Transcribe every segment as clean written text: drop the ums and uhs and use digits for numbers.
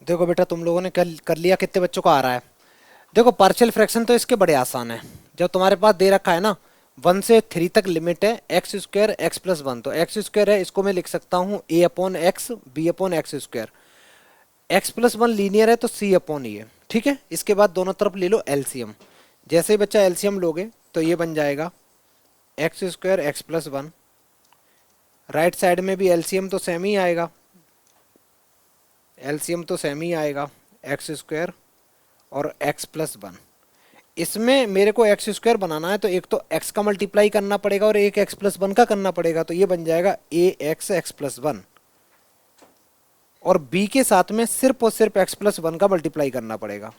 देखो बेटा, तुम लोगों ने कर लिया, कितने बच्चों को आ रहा है? देखो, पार्शियल फ्रैक्शन तो इसके बड़े आसान है। जब तुम्हारे पास दे रखा है ना, 1 से 3 तक लिमिट है, x square x plus one, तो एक्स स्क्वायर है, इसको मैं लिख सकता हूँ A upon x B upon x square. X plus one linear है तो सी अपॉन ई है। ठीक है, इसके बाद दोनों तरफ ले लो एलसीएम। जैसे ही बच्चा एलसीएम लोगे तो ये बन जाएगा x square x plus one. Right side में भी एलसीएम तो सेम ही आएगा, एलसीएम तो सेम ही आएगा, एक्स स्क्वायर और एक्स प्लस वन। इसमें मेरे को एक्स स्क्वायर बनाना है तो एक तो एक्स का मल्टीप्लाई करना पड़ेगा और एक एक्स प्लस वन का करना पड़ेगा, तो ये बन जाएगा ए एक्स एक्स प्लस वन। और बी के साथ में सिर्फ और सिर्फ एक्स प्लस वन का मल्टीप्लाई करना पड़ेगा,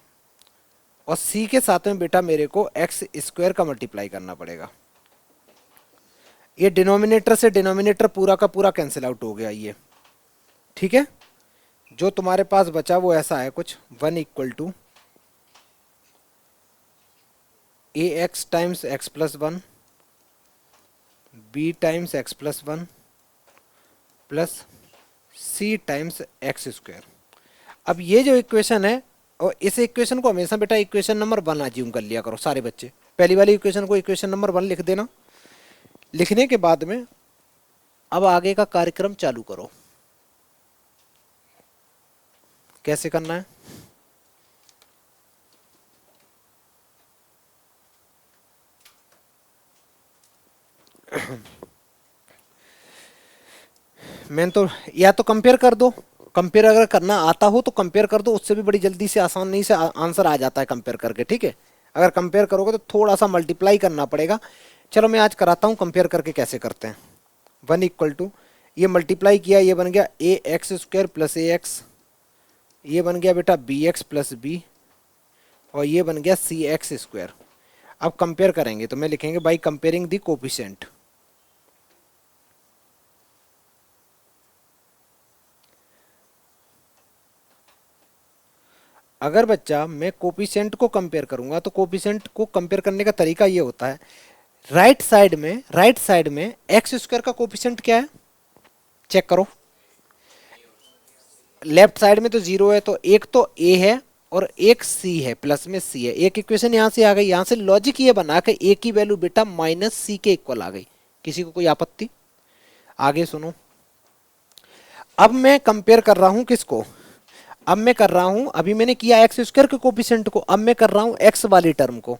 और सी के साथ में बेटा मेरे को एक्स स्क्वायर का मल्टीप्लाई करना पड़ेगा। ये डिनोमिनेटर से डिनोमिनेटर पूरा का पूरा कैंसिल आउट हो गया ये। ठीक है, जो तुम्हारे पास बचा वो ऐसा है कुछ, 1 equal to a x times x plus one b times x plus one plus c times x square. अब ये जो इक्वेशन है, और इस इक्वेशन को हमेशा बेटा इक्वेशन नंबर 1 अज्यूम कर लिया करो सारे बच्चे। पहली वाली इक्वेशन को इक्वेशन नंबर 1 लिख देना। लिखने के बाद में अब आगे का कार्यक्रम चालू करो। कैसे करना है? मैं तो या तो कंपेयर कर दो, कंपेयर अगर करना आता हो तो कंपेयर कर दो, उससे भी बड़ी जल्दी से आसानी से आंसर आ जाता है कंपेयर करके। ठीक है, अगर कंपेयर करोगे तो थोड़ा सा मल्टीप्लाई करना पड़ेगा। चलो मैं आज कराता हूँ कंपेयर करके कैसे करते हैं। 1 इक्वल टू, ये मल्टीप्लाई किया, ये बन गया ए एक्स स्क्वायर प्लस ए एक्स, ये बन गया बेटा बी एक्स प्लस बी, और ये बन गया सी एक्स स्क्वायर। अब कंपेयर करेंगे तो मैं लिखेंगे बाई कंपेयरिंग दी कोफिशिएंट। अगर बच्चा मैं कोफिशिएंट को कंपेयर करूंगा तो कोफिशिएंट को कंपेयर करने का तरीका ये होता है, राइट साइड में एक्स स्क्वायर का कोफिशिएंट क्या है चेक करो। लेफ्ट साइड में तो 0 है, तो एक तो ए है और एक सी है, प्लस में सी है। एक इक्वेशन यहां से आ गई, यहां से लॉजिक ये बना कि ए की वैल्यू बेटा माइनस सी के इक्वल आ गई। किसी को कोई आपत्ति? आगे सुनो। अब मैं कंपेयर कर रहा हूं किसको? अब मैं कर रहा हूं, अभी मैंने किया एक्स स्क्वायर के कोफिशिएंट को, अब मैं कर रहा हूं एक्स वाली टर्म को।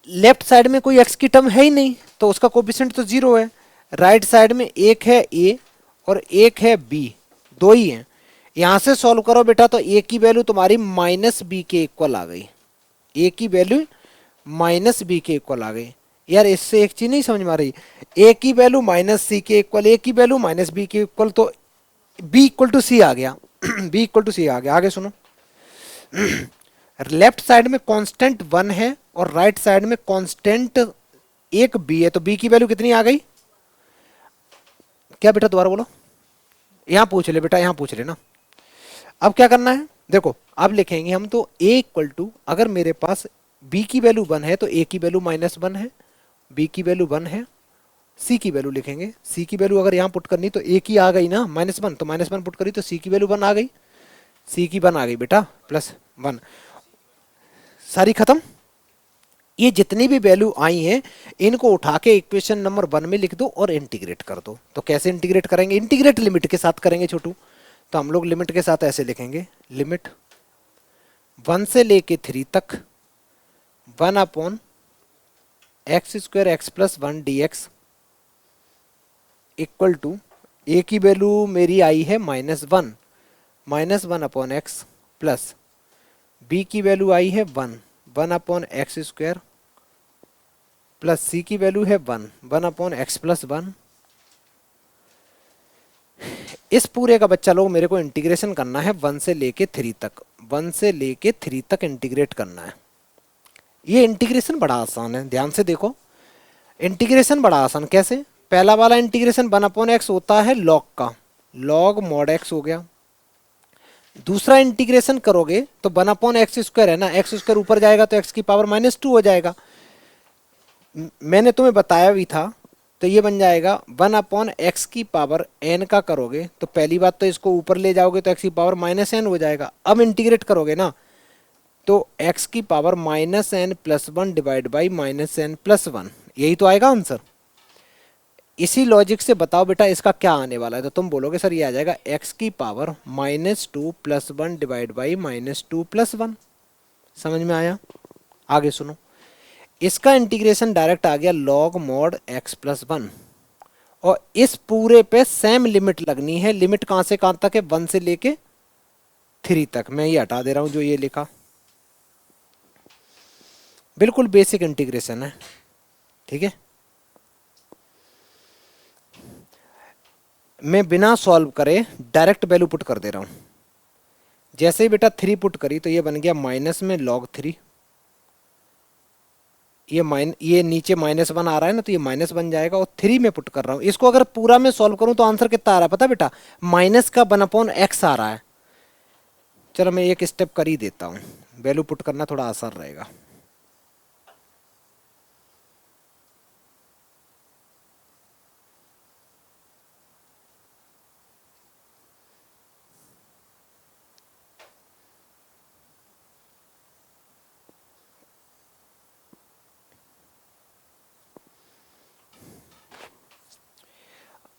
लेफ्ट साइड में कोई एक्स की टर्म है ही नहीं, तो उसका कोफिशिएंट तो 0 है। राइट साइड में एक है ए और एक है बी, दो ही हैं। यहां से सॉल्व करो बेटा तो ए की वैल्यू तुम्हारी माइनस बी के इक्वल आ गई, ए की वैल्यू माइनस बी के इक्वल आ गई। यार इससे एक चीज नहीं समझ में आ रही, ए की वैल्यू माइनस सी के इक्वल, ए की वैल्यू माइनस बी के इक्वल, तो बी इक्वल टू सी आ गया। बी इक्वल टू सी आ गया। आगे सुनो। लेफ्ट साइड में कांस्टेंट 1 है और राइट साइड में कांस्टेंट एक बी है, तो बी की वैल्यू कितनी आ गई? क्या बेटा दोबारा बोलो, यहां पूछ ले बेटा, यहां पूछ ले ना। अब क्या करना है देखो, अब लिखेंगे हम तो a इक्वल टू, अगर मेरे पास b की वैल्यू 1 है तो a की वैल्यू -1 है, b की वैल्यू 1 है, c की वैल्यू लिखेंगे। c की वैल्यू अगर यहाँ पुट करनी तो a की आ गई ना -1, तो -1 पुट करी तो c की वैल्यू 1 आ गई, c की 1 आ गई बेटा +1। सारी खत्म। ये जितनी भी वैल्यू आई हैं इनको उठा के इक्वेशन नंबर 1 में लिख दो और इंटीग्रेट कर दो। तो कैसे इंटीग्रेट करेंगे? इंटीग्रेट लिमिट के साथ करेंगे छोटू। तो हम लोग लिमिट के साथ ऐसे लिखेंगे, लिमिट 1 से लेके 3 तक 1 upon x square x plus 1 D x equal to, A की वैल्यू मेरी आई है -1 अपॉन एक्स प्लस बी की वैल्यू आई है 1 upon x square plus C की वैल्यू है 1 अपॉन एक्स प्लस 1। इस पूरे का बच्चा लोग मेरे को इंटीग्रेशन करना है 1 से लेके 3 तक, 1 से लेके 3 तक इंटीग्रेट करना है। ये इंटीग्रेशन बड़ा आसान है, ध्यान से देखो। इंटीग्रेशन बड़ा आसान कैसे? पहला वाला इंटीग्रेशन 1 अपॉन एक्स होता है लॉग का, लॉग मॉड एक्स हो गया। दूसरा इंटीग्रेशन करोगे तो 1 अपॉन एक्स स्क्वायर है ना, एक्स स्क्वायर ऊपर जाएगा तो एक्स की पावर -2 हो जाएगा। मैंने तुम्हें बताया भी था, तो ये बन जाएगा 1/x की पावर n का करोगे तो पहली बात तो इसको ऊपर ले जाओगे तो x की पावर -n हो जाएगा। अब इंटीग्रेट करोगे ना तो x की power -n+1 divide by -n+1, यही तो आएगा आंसर। इसी लॉजिक से बताओ बेटा इसका क्या आने वाला है, तो तुम बोलोगे सर ये आ जाएगा x की पावर -2+1 डिवाइड बाई -2+1। समझ में आया? आगे सुनो, इसका इंटीग्रेशन डायरेक्ट आ गया log mod x+1, और इस पूरे पे सेम लिमिट लगनी है। लिमिट कहां से कहां तक है? 1 से लेके 3 तक। मैं ये हटा दे रहा हूं जो ये लिखा, बिल्कुल बेसिक इंटीग्रेशन है, ठीक है। मैं बिना सॉल्व करे डायरेक्ट वैल्यू पुट कर दे रहा हूं। जैसे ही बेटा 3 पुट करी तो ये बन गया माइनस में log 3, ये नीचे -1 आ रहा है ना तो ये माइनस बन जाएगा, और 3 में पुट कर रहा हूं इसको। अगर पूरा में सॉल्व करूं तो आंसर कितना आ रहा है पता बेटा? -1/x आ रहा है। चलो मैं एक स्टेप कर ही देता हूं, वैल्यू पुट करना थोड़ा आसान रहेगा।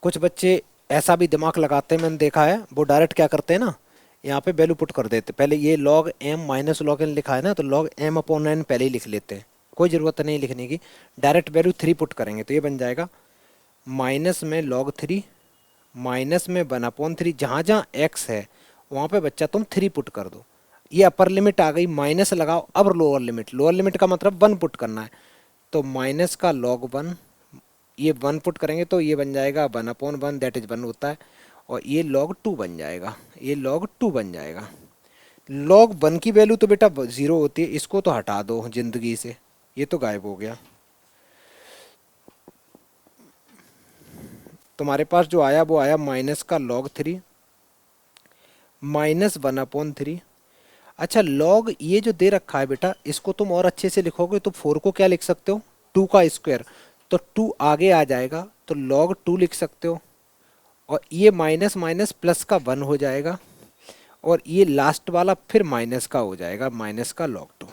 कुछ बच्चे ऐसा भी दिमाग लगाते हैं, मैंने देखा है, वो डायरेक्ट क्या करते हैं ना, यहाँ पे वैल्यू पुट कर देते। पहले ये log m minus log n लिखा है ना, तो log m/n पहले ही लिख लेते हैं, कोई ज़रूरत नहीं लिखने की। डायरेक्ट वैल्यू 3 पुट करेंगे तो ये बन जाएगा माइनस में log 3 माइनस में 1/3। जहाँ जहाँ x है वहाँ पे बच्चा तुम 3 पुट कर दो। ये अपर लिमिट आ गई, माइनस लगाओ। अब लोअर लिमिट, लोअर लिमिट का मतलब 1 पुट करना है, तो माइनस का log 1, ये 1 पुट करेंगे तो ये बन जाएगा 1/1, दैट इज 1 होता है, और ये log 2 बन जाएगा, ये log 2 बन जाएगा। log 1 की वैल्यू तो बेटा 0 होती है, इसको तो हटा दो जिंदगी से, ये तो गायब हो गया। तुम्हारे पास जो आया वो आया माइनस का log 3 -1/3। अच्छा, log ये जो दे रखा है बेटा, इसको तुम और अच्छे से लिखोगे तो 4 को क्या लिख सकते हो? 2 का स्क्वायर, तो 2 आगे आ जाएगा तो log 2 लिख सकते हो, और ये माइनस माइनस प्लस का 1 हो जाएगा, और ये लास्ट वाला फिर माइनस का हो जाएगा, माइनस का log 2।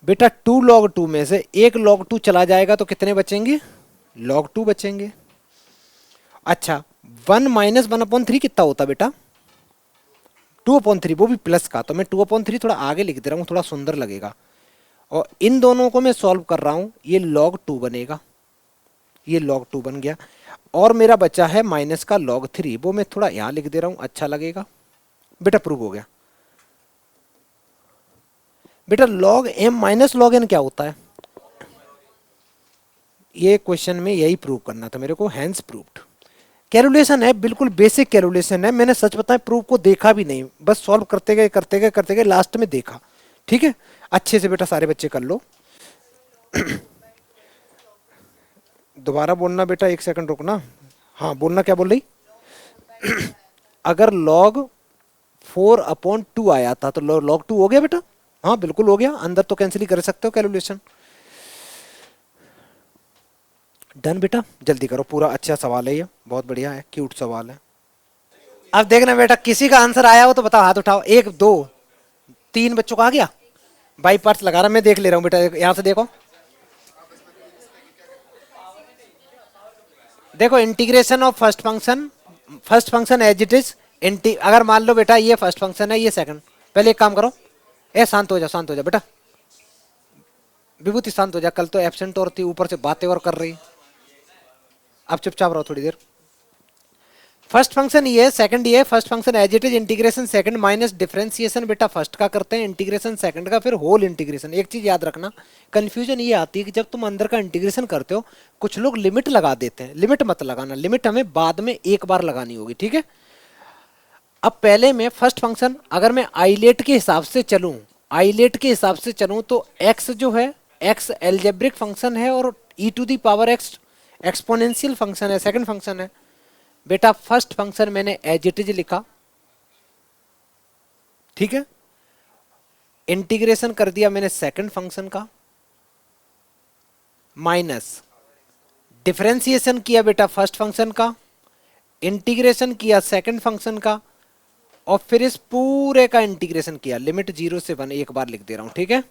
बेटा 2 log 2 में से एक log 2 चला जाएगा तो कितने बचेंगे? log 2 बचेंगे। अच्छा, 1 माइनस 1/3 कितना होता बेटा? 2/3, वो भी प्लस का, तो मैं 2/3 थोड़ा आगे लिख दे रहा हूँ, थोड़ा सुंदर लगेगा। और इन दोनों को मैं सॉल्व कर रहा हूँ, ये log 2 बनेगा, ये log 2 बन गया। और मेरा बचा है माइनस का log 3, वो मैं थोड़ा यहाँ लिख दे रहा हूँ, अच्छा लगेगा। बेटा प्रूव हो गया। बेटा log m minus log n क्या होता है? ये क्वेश्चन में यही प्रूव करना था मेरे को, हैंस प्रूव्ड। कैलकुलेशन है, बिल्कुल बेसिक कैलकुलेशन है। मैंने सच बताया प्रूफ को देखा भी नहीं, बस सॉल्व करते गए करते गए करते गए, लास्ट में देखा। ठीक है, अच्छे से बेटा सारे बच्चे कर लो। दोबारा बोलना बेटा, 1 सेकंड रुकना। हाँ बोलना, क्या बोल रही? अगर log 4/2 आया था तो log 2 हो गया बेटा? हाँ बिल्कुल हो गया, अंदर तो कैंसिल ही कर सकते हो कैलकुलेशन। डन बेटा, जल्दी करो, पूरा अच्छा सवाल है ये, बहुत बढ़िया है, क्यूट सवाल है। अब देखना बेटा, किसी का आंसर आया हो तो बताओ, हाथ उठाओ। 1 2 3 बच्चों का आ गया। बाई पार्ट्स लगा रहा, मैं देख ले रहा हूँ बेटा, यहाँ से देखो। देखो integration of first function as it is. अगर मान लो बेटा ये फर्स्ट फंक्शन है, ये सेकंड। पहले एक काम करो, ए शांत हो जा, शांत हो जा बेटा, विभूति शांत हो जा, कल तो एब्सेंट और थी, ऊपर से बातें और कर रही। अब चुपचाप रहो थोड़ी देर। फर्स्ट फंक्शन ये, सेकंड ये, first function as it is, integration second minus differentiation बेटा फर्स्ट का करते हैं, इंटीग्रेशन सेकंड का, फिर होल इंटीग्रेशन। एक चीज याद रखना, कंफ्यूजन ये आती है कि जब तुम अंदर का इंटीग्रेशन करते हो, कुछ लोग लिमिट लगा देते हैं। लिमिट मत लगाना, लिमिट हमें बाद में एक बार लगानी होगी, ठीक है। अब पहले में फर्स्ट फंक्शन, अगर मैं आइलेट के हिसाब से चलूं, आइलेट के हिसाब से चलूं तो x जो है, x एल्जेब्रिक फंक्शन है, और e⁻x एक्सपोनेंशियल फंक्शन है, सेकंड फंक्शन है। बेटा फर्स्ट फंक्शन मैंने एज इट इज लिखा, ठीक है। इंटीग्रेशन कर दिया मैंने सेकंड फंक्शन का, माइनस डिफरेंशिएशन किया बेटा फर्स्ट फंक्शन का, इंटीग्रेशन किया सेकंड फंक्शन का, और फिर इस पूरे का इंटीग्रेशन किया, लिमिट 0 से 1 एक बार लिख दे रहा हूं, ठीक है,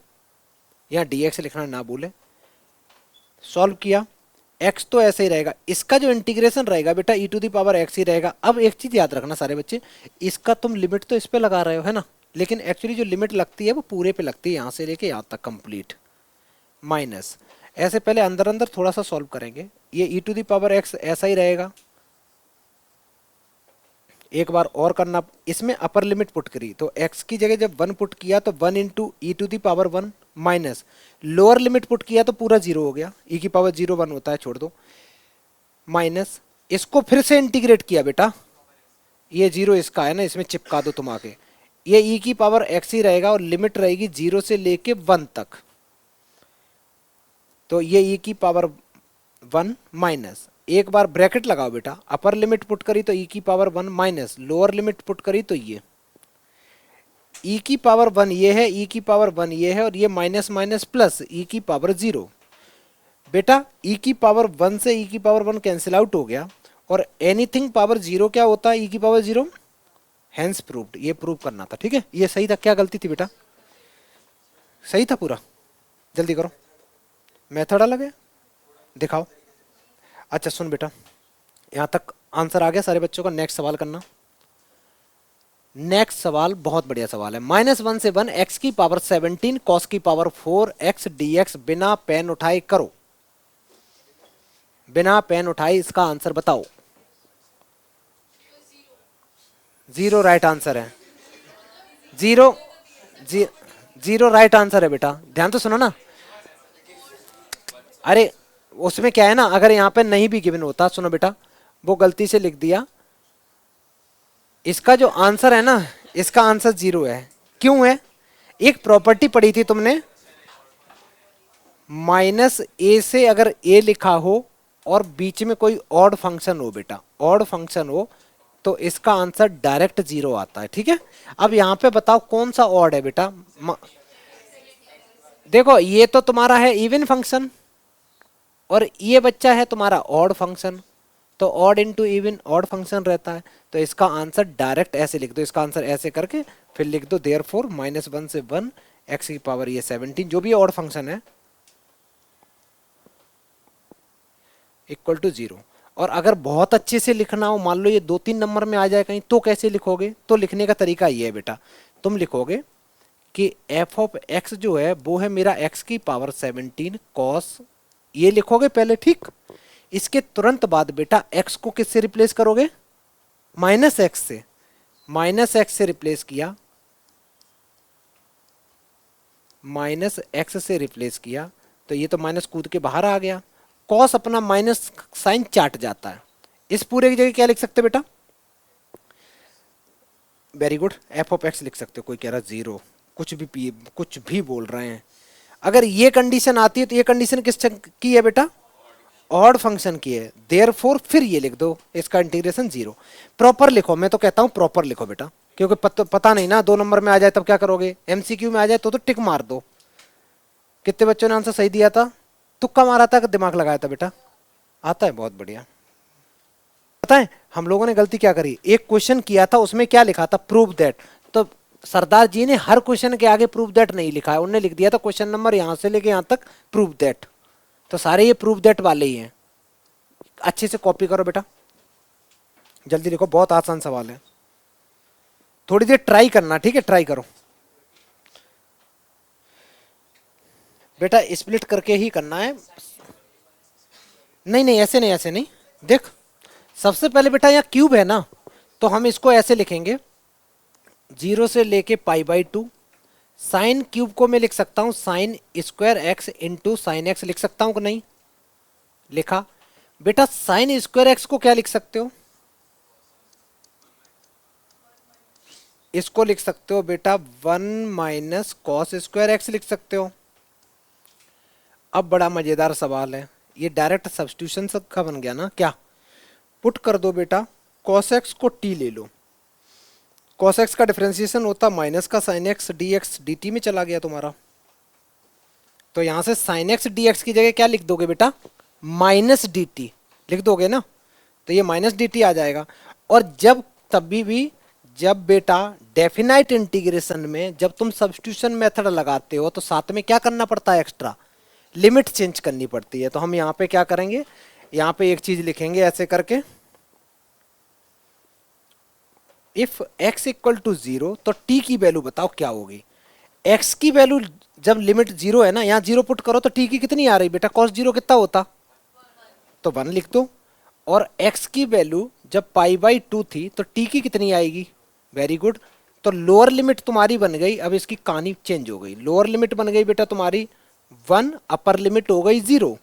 यहाँ dx लिखना ना भूले। सॉल्व किया, x तो ऐसे ही रहेगा, इसका जो इंटीग्रेशन रहेगा बेटा e to the power x ही रहेगा। अब एक चीज याद रखना सारे बच्चे, इसका तुम लिमिट तो इस पे लगा रहे हो है ना, लेकिन एक्चुअली जो लिमिट लगती है वो पूरे पे लगती है, यहां से लेके यहां तक कंप्लीट, माइनस। ऐसे पहले अंदर अंदर थोड़ा सा सॉल्व करेंगे, ये e to the power x ऐसा ही रहेगा। एक बार और करना, इसमें अपर लिमिट पुट करी तो x की जगह जब 1 पुट किया तो 1 into e to the power 1 minus, lower limit put किया तो पूरा 0 हो गया, e की पावर 0 1 होता है छोड़ दो, माइनस। इसको फिर से इंटीग्रेट किया बेटा, ये 0 इसका है ना, इसमें चिपका दो तुम आके, ये e की पावर x ही रहेगा और लिमिट रहेगी 0 से लेके 1 तक, तो ये e की पावर 1 माइनस, एक बार ब्रैकेट लगाओ बेटा, अपर लिमिट पुट करी तो e की power 1 minus, lower limit put करी तो ये e की पावर 1 ये है, e की पावर 1 ये है, और ये माइनस माइनस प्लस e की पावर 0। बेटा e की पावर 1 से e की पावर 1 कैंसिल आउट हो गया, और एनीथिंग पावर 0 क्या होता है, e की पावर 0, हेंस प्रूव्ड। ये प्रूव करना था, ठीक है, ये सही था, क्या गलती थी बेटा, सही था पूरा, जल्दी करो, मेथड अलग है, दिखाओ। अच्छा सुन बेटा, यहां तक आंसर आ गया सारे बच्चों का, नेक्स्ट सवाल करना। नेक्स्ट सवाल बहुत बढ़िया सवाल है, -1 से 1 x की पावर 17 cos की पावर 4 x dx, बिना पेन उठाए करो, बिना पेन उठाए इसका आंसर बताओ। 0 राइट आंसर है, 0 0 राइट आंसर है बेटा, ध्यान तो सुनो ना। अरे उसमें क्या है ना, अगर यहाँ पे नहीं भी गिवन होता, सुनो बेटा, वो गलती से लिख दिया, इसका जो आंसर है ना, इसका आंसर 0 है। क्यों है, एक प्रॉपर्टी पढ़ी थी तुमने, -a से अगर a लिखा हो और बीच में कोई ऑड फंक्शन हो बेटा, ऑड फंक्शन हो तो इसका आंसर डायरेक्ट 0 आता है, ठीक है। अब यहाँ पे बताओ कौन सा ऑड है बेटा, देखो ये तो तुम्हारा है इवन फंक्शन, और ये बच्चा है तुम्हारा ऑड फंक्शन, तो odd into even odd function रहता है, तो इसका आंसर डायरेक्ट ऐसे लिख दो, इसका आंसर ऐसे करके फिर लिख दो, देयरफॉर -1 से 1 x की पावर ये 17 जो भी ऑड फंक्शन है इक्वल टू 0। और अगर बहुत अच्छे से लिखना हो, मान लो ये 2-3 नंबर में आ जाए कहीं, तो कैसे लिखोगे, तो लिखने का तरीका ये है बेटा, तुम लिखोगे कि f ऑफ x जो है वो है मेरा x की पावर 17 cos, ये लिखोगे पहले, ठीक। इसके तुरंत बाद बेटा x को किससे रिप्लेस करोगे, -x से, -x से रिप्लेस किया, -x से रिप्लेस किया, तो ये तो माइनस कूद के बाहर आ गया, cos अपना माइनस साइन चाट जाता है, इस पूरे की जगह क्या लिख सकते बेटा, very good, f of x लिख सकते हो। कोई कह रहा 0, कुछ भी बोल रहे हैं। अगर ये कंडीशन आती है तो ये कंडीशन किस की है बेटा, ऑड फंक्शन की है, देयरफॉर फिर ये लिख दो, इसका इंटीग्रेशन 0। प्रॉपर लिखो, मैं तो कहता हूं प्रॉपर लिखो बेटा, क्योंकि पता नहीं ना 2 नंबर में आ जाए तब क्या करोगे, एमसीक्यू में आ जाए तो टिक मार दो। कितने बच्चों ने आंसर सही दिया था, तुक्का मारा था कि दिमाग लगाया था बेटा, आता है, बहुत बढ़िया। पता है हम लोगों ने गलती क्या करी, एक क्वेश्चन किया था उसमें क्या लिखा था, प्रूव दैट, तो सरदार जी ने हर क्वेश्चन के आगे प्रूव दैट नहीं लिखा है, उन्होंने लिख दिया था क्वेश्चन नंबर यहां से लेके यहां तक प्रूव दैट, तो सारे ये प्रूव दैट वाले ही हैं। अच्छे से कॉपी करो बेटा, जल्दी लिखो, बहुत आसान सवाल है, थोड़ी देर ट्राई करना, ठीक है, ट्राई करो बेटा, स्प्लिट करके ही करना है, नहीं नहीं ऐसे नहीं, ऐसे नहीं, देख सबसे पहले बेटा यहाँ क्यूब है ना, तो हम इसको ऐसे लिखेंगे, 0 से लेके π/2, साइन क्यूब को मैं लिख सकता हूं sine square x into sine x, लिख सकता हूं कि नहीं, लिखा बेटा। साइन स्क्वायर एक्स को क्या लिख सकते हो, इसको लिख सकते हो बेटा 1 माइनस कॉस स्क्वायर एक्स लिख सकते हो। अब बड़ा मजेदार सवाल है, ये डायरेक्ट सब्स्टिट्यूशन का बन गया ना, क्या पुट कर दो बेटा, कॉस एक्स को t ले लो, कॉस एक्स का डिफरेंशिएशन होता माइनस का साइन एक्स dx dt में चला गया तुम्हारा, तो यहां से साइन एक्स dx की जगह क्या लिख दोगे बेटा, माइनस डी टी लिख दोगे ना, तो ये माइनस डी टी आ जाएगा। और जब तभी भी जब बेटा डेफिनाइट इंटीग्रेशन में जब तुम सब्स्टिट्यूशन मेथड लगाते हो तो साथ में क्या करना पड़ता है, एक्स्ट्रा लिमिट चेंज करनी पड़ती है। तो हम यहाँ पे क्या करेंगे, यहाँ पे एक चीज लिखेंगे ऐसे करके, इफ x इक्वल टू 0 तो t की वैल्यू बताओ क्या होगी। x की वैल्यू जब लिमिट 0 है ना, यहाँ 0 पुट करो तो t की कितनी आ रही बेटा, cos 0 कितना होता, तो 1 लिख दो। और x की वैल्यू जब पाई बाई 2 थी तो t की कितनी आएगी, वेरी गुड। तो लोअर लिमिट तुम्हारी बन गई, अब इसकी कहानी चेंज हो गई, लोअर लिमिट बन गई बेटा तुम्हारी 1, अपर लिमिट हो गई 0।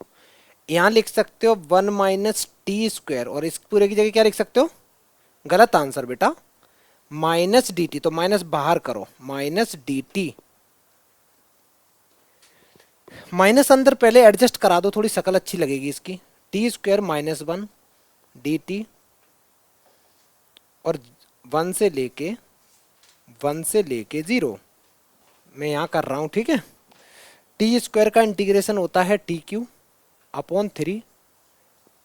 यहां लिख सकते हो 1 माइनस टी स्क्वायर, और इस पूरे की जगह क्या लिख सकते हो, गलत आंसर बेटा, माइनस डी टी। तो माइनस बाहर करो, माइनस डी टी, माइनस अंदर पहले एडजस्ट करा दो, थोड़ी शक्ल अच्छी लगेगी इसकी। T square minus 1 D T, और 1 से लेके 0 मैं यहां कर रहा हूं, ठीक है। टी स्क्वायर का इंटीग्रेशन होता है टी क्यू अपॉन 3,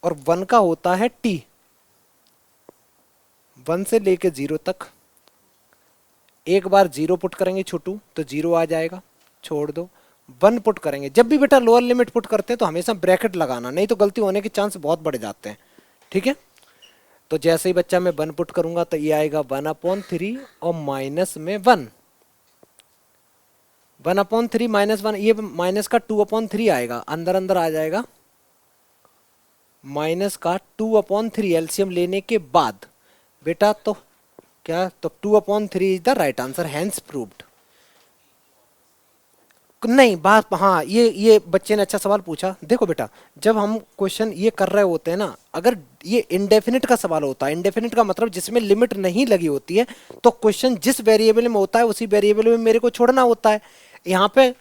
और 1 का होता है टी, 1 से लेके 0 तक। एक बार 0 पुट करेंगे छोटू तो 0 आ जाएगा, छोड़ दो। 1 पुट करेंगे, जब भी बेटा लोअर लिमिट पुट करते हैं तो हमेशा ब्रैकेट लगाना, नहीं तो गलती होने के चांस बहुत बढ़ जाते हैं, ठीक है। तो जैसे ही बच्चा मैं 1 पुट करूंगा तो ये आएगा 1/3 और माइनस में 1, 1/3 माइनस 1, ये माइनस का 2/3 आएगा, अंदर अंदर आ जाएगा माइनस का 2/3 एलसीएम लेने के बाद बेटा। तो क्या, तो 2/3 is the right answer, hence proved. नहीं बात, हाँ ये बच्चे ने अच्छा सवाल पूछा। देखो बेटा जब हम क्वेश्चन ये कर रहे होते हैं ना, अगर ये इंडेफिनिट का सवाल होता है, इंडेफिनिट का मतलब जिसमें लिमिट नहीं लगी होती है, तो क्वेश्चन जिस वेरिएबल में होता है उसी वेरिएबल में मेरे को छोड़ना होता है। यहाँ पे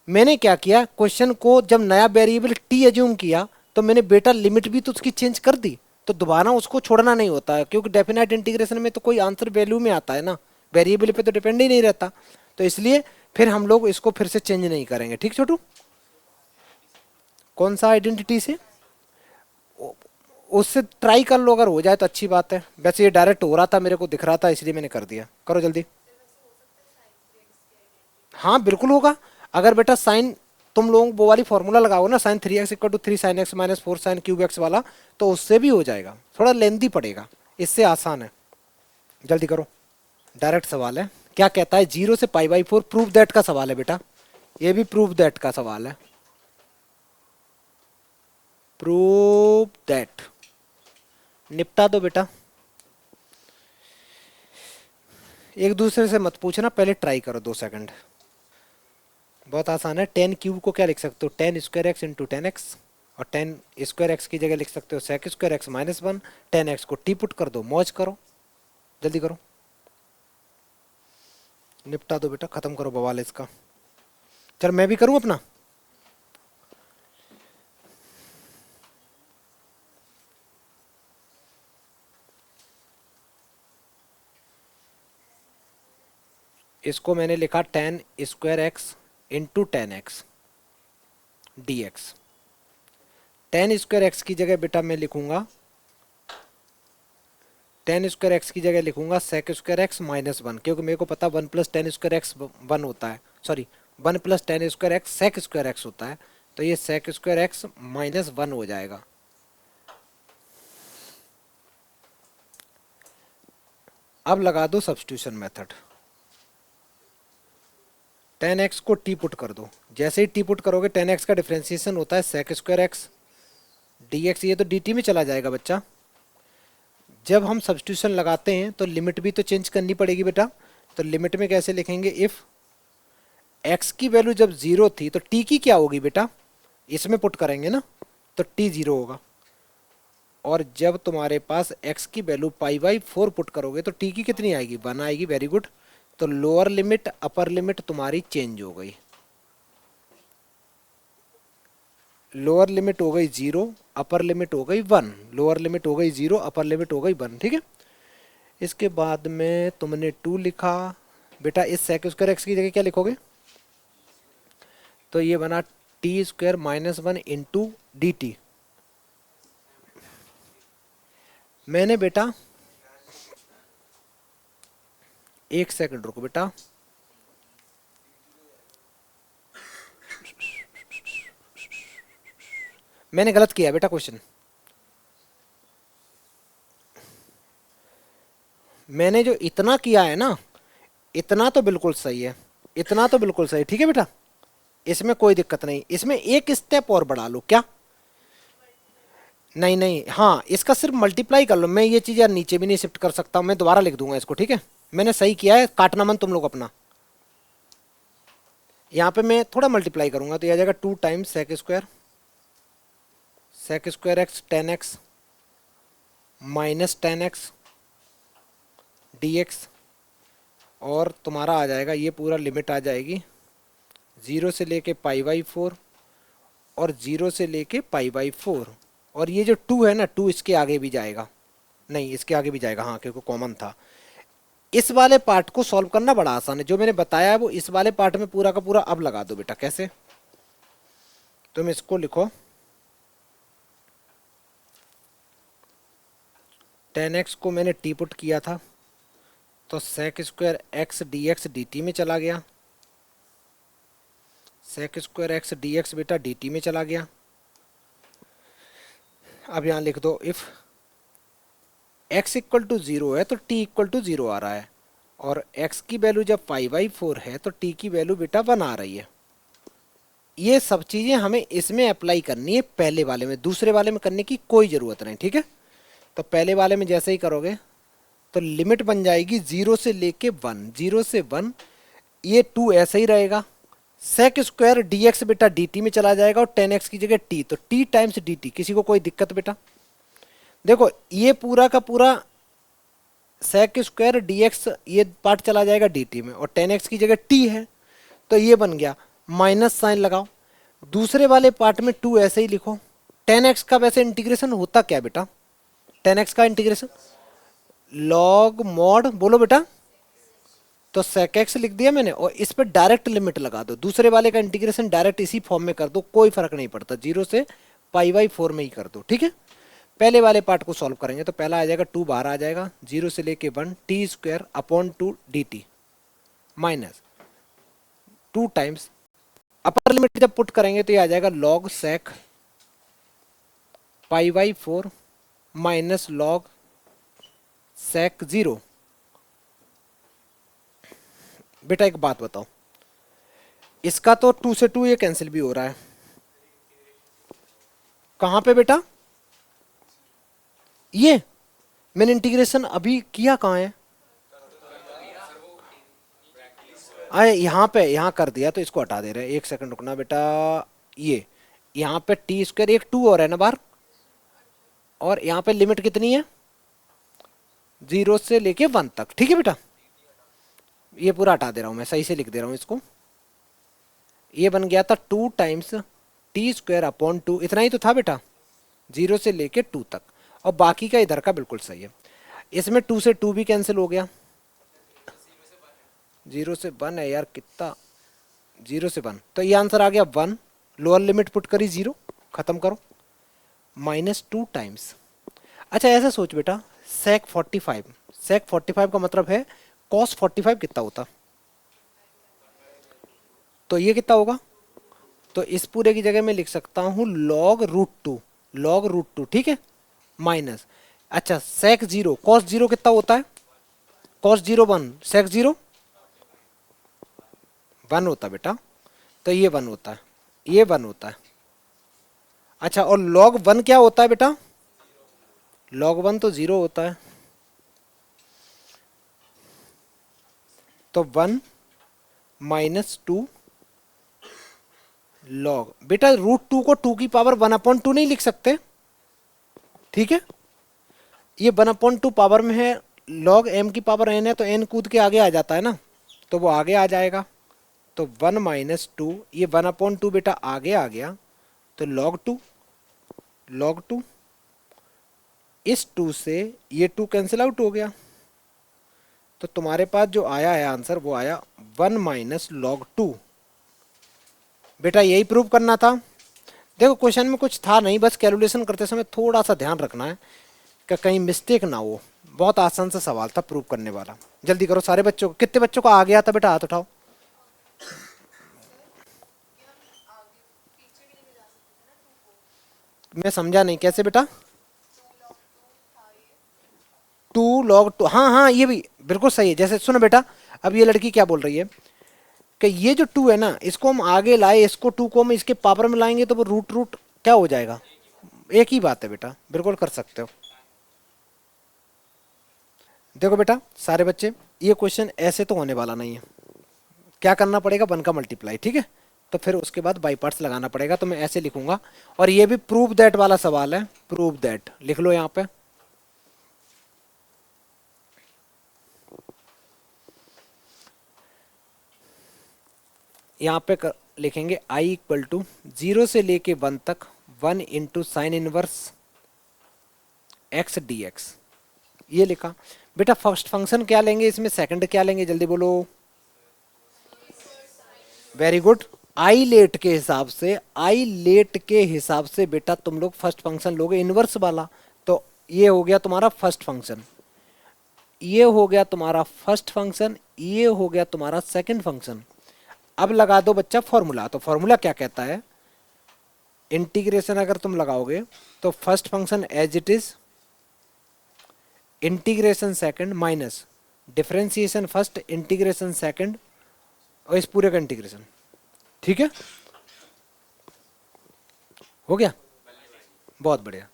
मैंने क्या किया, क्वेश्चन को जब नया वेरिएबल टी एज्यूम किया तो मैंने बेटा लिमिट भी तो उसकी चेंज कर दी, तो दोबारा उसको छोड़ना नहीं होता है, क्योंकि डेफिनेट इंटीग्रेशन में तो कोई आंसर वैल्यू में आता है ना, वेरिएबल पे तो डिपेंड ही नहीं रहता। तो इसलिए फिर हम लोग इसको फिर से चेंज नहीं करेंगे, ठीक छोटू। कौन सा आइडेंटिटी से, उससे ट्राई कर लो, अगर हो जाए तो अच्छी बात है। वैसे ये डायरेक्ट हो रहा था, मेरे को दिख रहा था, इसलिए मैंने कर दिया, करो जल्दी। हाँ बिल्कुल होगा, अगर बेटा साइन तुम लोग वो वाली फॉर्मूला लगाओ ना, sine 3x equal to 3 sine x minus 4 sine cube x वाला, तो उससे भी हो जाएगा, थोड़ा लेंदी पड़ेगा, इससे आसान है। जल्दी करो, डायरेक्ट सवाल है। क्या कहता है, 0 से π/4 प्रूव दैट का सवाल है बेटा, ये भी प्रूव दैट का सवाल है, प्रूव दैट, निपटा दो बेटा। एक दूसरे से मत पूछना, पहले ट्राई करो 2 सेकंड, बहुत आसान है। 10 क्यूब को क्या लिख सकते हो, 10 स्क्वायर एक्स इंटू 10x, और 10 स्क्वायर एक्स की जगह लिख सकते हो सेक स्क्वायर एक्स माइनस 1, 10x को टी पुट कर दो, मौज करो, जल्दी करो, निपटा दो बेटा, खत्म करो बवाल इसका। चल मैं भी करूं अपना, इसको मैंने लिखा 10 square x into 10x dx। 10 square x की जगह बेटा मैं लिखूंगा, 10 स्क्वायर एक्स की जगह लिखूंगा सेक स्क्वायर एक्स माइनस 1, क्योंकि मेरे को पता 1 प्लस 10 स्क्वायर एक्स 1 होता है, sorry 1 plus 10 square x sec square x होता है, तो ये सेक स्क्वायर एक्स माइनस 1 हो जाएगा। अब लगा दो सब्स्टिट्यूशन मेथड, 10x को टी पुट कर दो, जैसे ही टी पुट करोगे 10x का डिफरेंशिएशन होता है सेक स्क्वायर एक्स dx, ये तो dt में चला जाएगा बच्चा। जब हम सब्स्टिट्यूशन लगाते हैं तो लिमिट भी तो चेंज करनी पड़ेगी बेटा, तो लिमिट में कैसे लिखेंगे, इफ x की वैल्यू जब 0 थी तो t की क्या होगी बेटा, इसमें पुट करेंगे ना, तो t 0 होगा, और जब तुम्हारे पास x की वैल्यू π/4 पुट करोगे तो t की कितनी आएगी, 1 आएगी, वेरी गुड। तो लोअर लिमिट अपर लिमिट तुम्हारी चेंज हो गई, लोअर लिमिट हो गई 0, अपर लिमिट हो गई 1, लोअर लिमिट हो गई 0, अपर लिमिट हो गई 1, ठीक है। इसके बाद में तुमने 2 लिखा बेटा, इस सेक स्क्वायर एक्स की जगह क्या लिखोगे, तो ये बना T square minus 1 into D T, मैंने बेटा, एक सेकंड रुको बेटा, मैंने गलत किया बेटा क्वेश्चन। मैंने जो इतना किया है ना, इतना तो बिल्कुल सही है, इतना तो बिल्कुल सही, ठीक है बेटा, इसमें कोई दिक्कत नहीं। इसमें एक स्टेप और बढ़ा लो क्या? नहीं नहीं, हाँ इसका सिर्फ मल्टीप्लाई कर लो। मैं ये चीज़ यार नीचे भी नहीं शिफ्ट कर सकता, मैं दोबारा लिख दूंगा इसको, ठीक है। मैंने सही किया है, काटना मन तुम लोग अपना। यहाँ पे मैं थोड़ा मल्टीप्लाई करूंगा तो यह आ जाएगा 2 times sec square x 10x minus 10x dx, और तुम्हारा आ जाएगा, ये पूरा लिमिट आ जाएगी 0 से लेके π/4 और 0 से लेके π/4, और ये जो 2 है ना, 2 इसके आगे भी जाएगा, नहीं इसके आगे भी जाएगा, हाँ क्योंकि कॉमन था। इस वाले पार्ट को सॉल्व करना बड़ा आसान है, जो मैंने बताया है वो इस वाले पार्ट में पूरा का पूरा अब लगा दो बेटा। कैसे? तुम इसको लिखो 10x को मैंने टी पुट किया था तो sec square x d x d t में चला गया, sec square x d x बेटा डी टी में चला गया। अब यहाँ लिख दो इफ x इक्वल टू 0 है तो t इक्वल टू 0 आ रहा है, और x की वैल्यू जब π/4 है तो t की वैल्यू बेटा 1 आ रही है। ये सब चीज़ें हमें इसमें अप्लाई करनी है, पहले वाले में, दूसरे वाले में करने की कोई ज़रूरत नहीं, ठीक है। तो पहले वाले में जैसे ही करोगे तो लिमिट बन जाएगी 0 से लेके 1, 0 से 1, ये 2 ऐसे ही रहेगा, सेक स्क्वायर डी एक्स बेटा डी टी में चला जाएगा, और 10x की जगह t, तो t टाइम्स डी टी। किसी को कोई दिक्कत बेटा? देखो ये पूरा का पूरा सेक स्क्वायर डी एक्स ये पार्ट चला जाएगा डी टी में, और 10x की जगह t है, तो ये बन गया, माइनस साइन लगाओ। दूसरे वाले पार्ट में 2 ऐसे ही लिखो। 10x का वैसे इंटीग्रेशन होता क्या बेटा? 10x का इंटीग्रेशन लॉग मॉड, बोलो बेटा, तो सेक एक्स लिख दिया मैंने, और इस पर डायरेक्ट लिमिट लगा दो। दूसरे वाले का इंटीग्रेशन डायरेक्ट इसी फॉर्म में कर दो, कोई फर्क नहीं पड़ता, 0 से π/4 में ही कर दो, ठीक है। पहले वाले पार्ट को सॉल्व करेंगे तो पहला आ जाएगा 2 बाहर आ जाएगा, 0 से लेके 1 T square upon 2 D T minus 2 times, upper limit जब पुट करेंगे तो ये आ जाएगा log sec π/4 minus log sec 0। बेटा एक बात बताओ, इसका तो 2 से 2 ये कैंसिल भी हो रहा है, कहां पे बेटा? ये मैंने इंटीग्रेशन अभी किया कहाँ है? आए यहाँ पे, यहाँ कर दिया, तो इसको हटा दे रहे हैं। एक सेकंड रुकना बेटा, ये यहाँ पे टी स्क्वायर एक 2 और है ना बार, और यहाँ पे लिमिट कितनी है? 0 से लेके 1 तक, ठीक है बेटा। ये पूरा हटा दे रहा हूँ मैं, सही से लिख दे रहा हूँ इसको। ये बन गया था 2 टाइम्स टी स्क्वायर अपॉन 2, इतना ही तो था बेटा, 0 से लेके 2 तक, और बाकी का इधर का बिल्कुल सही है। इसमें 2 से 2 भी कैंसिल हो गया, 0 से 1 है यार, कितना, 0 से 1, तो ये आंसर आ गया 1, लोअर लिमिट पुट करी 0, खत्म करो, माइनस 2 टाइम्स। अच्छा ऐसा सोच बेटा, सेक 45 का मतलब है कॉस 45 कितना होता, तो ये कितना होगा? तो इस पूरे की जगह मैं लिख सकता हूं लॉग रूट टू, ठीक है, माइनस, अच्छा सेक 0 कॉस 0 कितना होता है? कॉस 0 1, सेक 0 1 होता बेटा, तो ये 1 होता है, ये 1 होता है। अच्छा और log 1 क्या होता है बेटा? log 1 तो 0 होता है, तो 1 माइनस 2 लॉग, बेटा रूट 2 को 2 की पावर 1/2 नहीं लिख सकते, ठीक है, ये 1/2 पावर में है, log m की पावर n है तो n कूद के आगे आ जाता है ना, तो वो आगे आ जाएगा, तो 1 माइनस 2, ये 1/2 बेटा आगे आ गया, तो log 2 इस 2 से ये 2 कैंसिल आउट हो गया, तो तुम्हारे पास जो आया है आंसर वो आया 1 माइनस लॉग 2। बेटा यही प्रूव करना था। देखो क्वेश्चन में कुछ था नहीं, बस कैलकुलेशन करते समय थोड़ा सा ध्यान रखना है कि कहीं मिस्टेक ना हो। बहुत आसान सा सवाल था प्रूव करने वाला। जल्दी करो सारे बच्चों को। कितने बच्चों को आ गया था बेटा, हाथ उठाओ। मैं समझा नहीं, कैसे बेटा? 2 log 2, हाँ हाँ ये भी बिल्कुल सही है। जैसे सुनो बेटा, अब ये लड़की क्या बोल रही है कि ये जो 2 है ना, इसको हम आगे लाए, इसको 2 को हम इसके पावर में लाएंगे तो वो रूट रूट क्या हो जाएगा? एक ही बात है बेटा, बिल्कुल कर सकते हो। देखो बेटा सारे बच्चे, ये क्वेश्चन ऐसे तो होने वाला नहीं है। क्या करना पड़ेगा? 1 का मल्टीप्लाई, ठीक है। तो फिर उसके बाद बाई पार्ट्स लगाना पड़ेगा, तो मैं ऐसे लिखूंगा। और ये भी प्रूव दैट वाला सवाल है, प्रूव दैट लिख लो यहाँ पे। यहाँ पे लिखेंगे आई इक्वल टू 0 से लेके 1 तक 1 into sine inverse x d x. ये लिखा। बेटा फर्स्ट फंक्शन क्या लेंगे इसमें, सेकंड क्या लेंगे, जल्दी बोलो। Very good. आई लेट के हिसाब से, आई लेट के हिसाब से बेटा तुम लोग फर्स्ट फंक्शन लोगे इनवर्स वाला। तो ये हो गया तुम्हारा फर्स्ट फंक्शन, ये हो गया तुम्हारा फर्स्ट फंक्शन, ये हो गया तुम्हारा सेकंड फंक्शन। अब लगा दो बच्चा फॉर्मूला। तो फॉर्मूला क्या कहता है? इंटीग्रेशन अगर तुम लगाओगे तो first function as it is, integration second minus differentiation first, integration second, और इस पूरे का इंटीग्रेशन। ठीक है, हो गया? बहुत बढ़िया।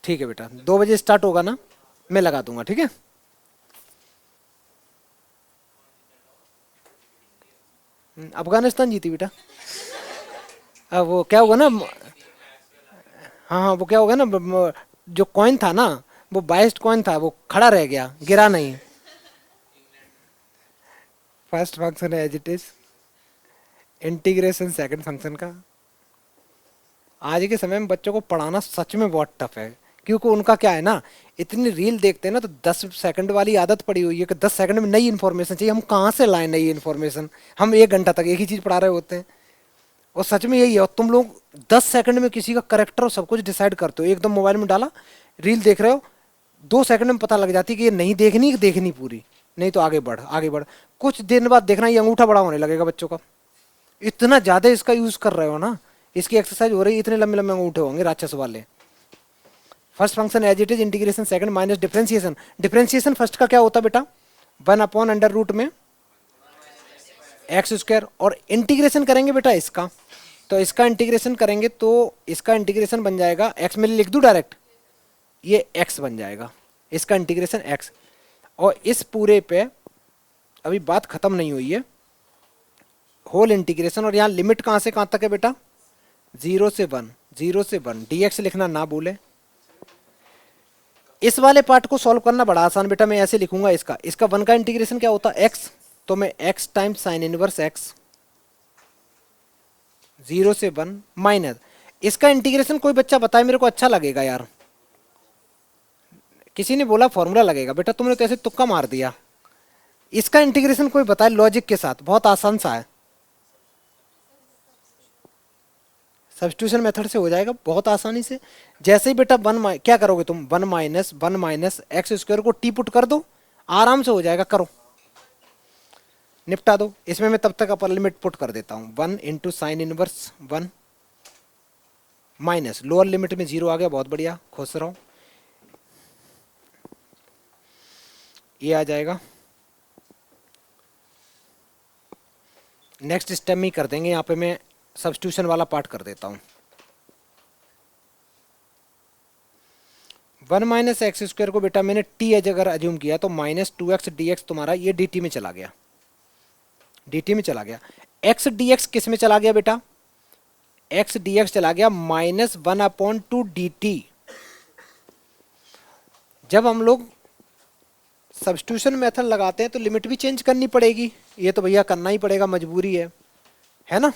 ठीक है बेटा, 2 बजे स्टार्ट होगा ना, मैं लगा दूंगा, ठीक है। अफगानिस्तान जीती बेटा। अब वो क्या होगा ना, हाँ हाँ वो क्या होगा ना, जो कॉइन था ना, वो बाइस्ड कॉइन था, वो खड़ा रह गया, गिरा नहीं। फर्स्ट फंक्शन है as it is, integration second function का। आज के समय में बच्चों को पढ़ाना सच में बहुत टफ है, क्योंकि उनका क्या है ना, इतनी रील देखते हैं ना, तो 10 सेकंड वाली आदत पड़ी हुई है कि 10 सेकंड में नई इन्फॉर्मेशन चाहिए। हम कहाँ से लाएं नई इन्फॉर्मेशन? हम 1 घंटा तक एक ही चीज़ पढ़ा रहे होते हैं। और सच में यही है, और तुम लोग 10 सेकंड में किसी का करेक्टर और सब कुछ डिसाइड करते हो। एकदम मोबाइल में डाला, रील देख रहे हो, 2 सेकंड में पता लग जाती है कि ये नहीं देखनी, देखनी पूरी, नहीं तो आगे बढ़ आगे बढ़। कुछ दिन बाद देखना ये अंगूठा बड़ा होने लगेगा बच्चों का, इतना ज़्यादा इसका यूज़ कर रहे हो ना, इसकी एक्सरसाइज हो रही है, इतने लंबे लंबे अंगूठे होंगे राक्षस वाले। First function as it is, integration second minus differentiation. Differentiation first का क्या होता है बेटा? 1/अंडर रूट में एक्स स्क्वायर। और इंटीग्रेशन करेंगे बेटा इसका, तो इसका इंटीग्रेशन करेंगे तो इसका इंटीग्रेशन बन जाएगा, एक्स में लिख दूं डायरेक्ट, ये एक्स बन जाएगा, इसका इंटीग्रेशन एक्स। और इस पूरे पे अभी बात खत्म नहीं हुई है, होल इंटीग्रेशन। और यहाँ लिमिट कहाँ से कहाँ तक है बेटा? 0 से 1, 0 से 1, dx लिखना ना भूले। इस वाले पार्ट को सॉल्व करना बड़ा आसान बेटा, मैं ऐसे लिखूंगा इसका, इसका 1 का इंटीग्रेशन क्या होता है? x, तो मैं x times sine inverse x 0 से 1 माइनस, इसका इंटीग्रेशन कोई बच्चा बताए मेरे को, अच्छा लगेगा यार। किसी ने बोला फॉर्मूला लगेगा, बेटा तुमने तो ऐसे तुक्का मार दिया। इसका इंटीग्रेशन कोई बताए लॉजिक के साथ, बहुत आसान सा है, सब्स्टिट्यूशन मेथड से हो जाएगा बहुत आसानी से। जैसे ही बेटा क्या करोगे तुम, 1 माइनस एक्स स्क्वायर को टी पुट कर दो, आराम से हो जाएगा, करो निपटा दो। इसमें मैं तब तक अपर लिमिट पुट कर देता हूँ, 1 into sine inverse 1 minus lower limit में 0 आ गया, बहुत बढ़िया, खुश रहो। ये आ जाएगा, नेक्स्ट स्टेप में ही कर देंगे, यहाँ पे मैं सब्स्टिट्यूशन वाला पार्ट कर देता हूँ। 1 माइनस एक्स स्क्वायर को बेटा मैंने टी एज अगर अज्यूम किया तो -2x dx तुम्हारा ये dt में चला गया, dt में चला गया। x dx किस में चला गया बेटा? x dx चला गया -1/2 dt। जब हम लोग सब्स्टिट्यूशन मेथड लगाते हैं तो लिमिट भी चेंज करनी पड़ेगी, ये तो भैया करना ही पड़ेगा, मजबूरी है ना।